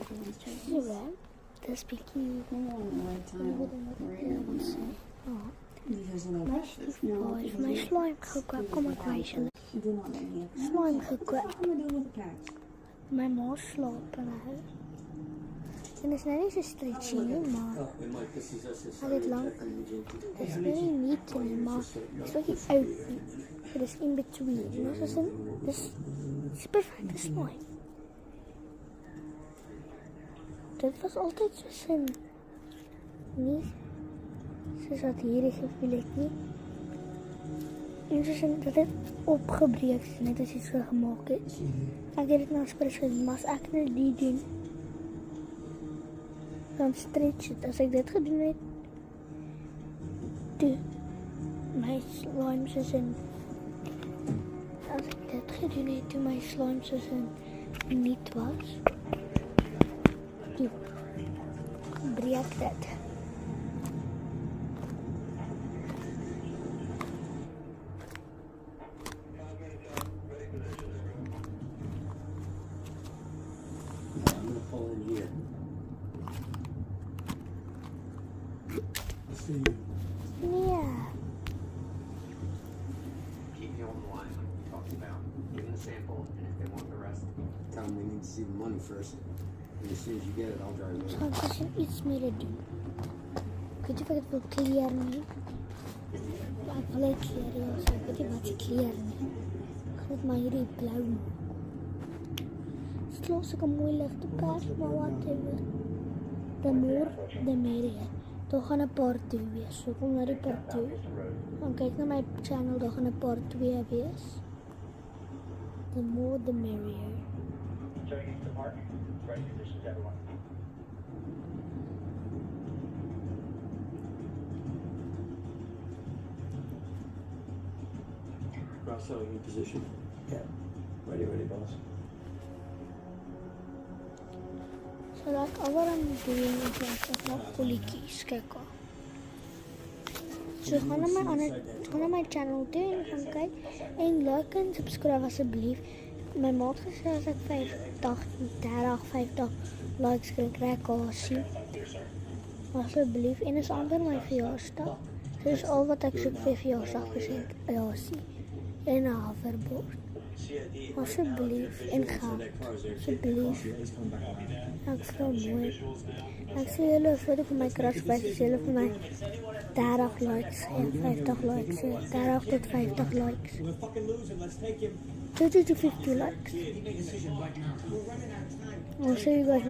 Anyway, dis bietjie my slime gekoop. Kom ek wys julle. Slime gekoop. My ma slaap nou. En is nou nie so stretchy nie, maar al het lank. Dis nie neat nie, maar dis ook nie oud nie. So dis in between. Dis perfecte slime. Dit was altyd soos nie soos wat hierdie gevoel het nie. En soos dat het opgebreek is, net as iets so gemaak het. Ek het dit nou spesifiek gedoen, maar as ek nou die doen, dan stretch het. As ek dit gedoen het, toe my slime soos as ek dit gedoen het, toe my slime soos niet was, toe breek dit. Nee. Keep me on the line like we talked about. Give them the sample, and if they want the rest, Tell them we need to see the money first. And as soon as you get it, I'll drive it. Gaan sy iets mee doen. Ek weet nie of ek het wil kleer nie. Ek wil het kleer, ja, so ek weet nie wat sy kleer nie. Ek gaan met my hierdie blauw maak. Dit los ek een mooi lichte pers, maar whatever. The more, the merrier. Daar gaan een part 2 wees, so kom na die part 2. Dan kyk na my channel, daar gaan een part 2 wees. The more, the merrier. Turning into the park. Ready conditions, everyone. Russell, in position. Yeah. Ready, boss. So dat al wat I'm doing is ek nog kolletjies, kyk al. So gaan na my channel toe en gaan kyk en like en subscribe asseblief. My ma het gesê as ek 50 likes kry ek kasie. Asseblief, en is ander my verjaarsdag. Dis al wat ek soek vir verjaarsdag gesê, kasie. En 'n hoverboard. Alsjeblief, en geld. Alsjeblief. Ek sal mooi. Ek sê julle 'n foto van my crush wys as julle vir my 30 likes en 50 likes. 30 tot 50 likes. 30 to 50 likes. I'll show you guys.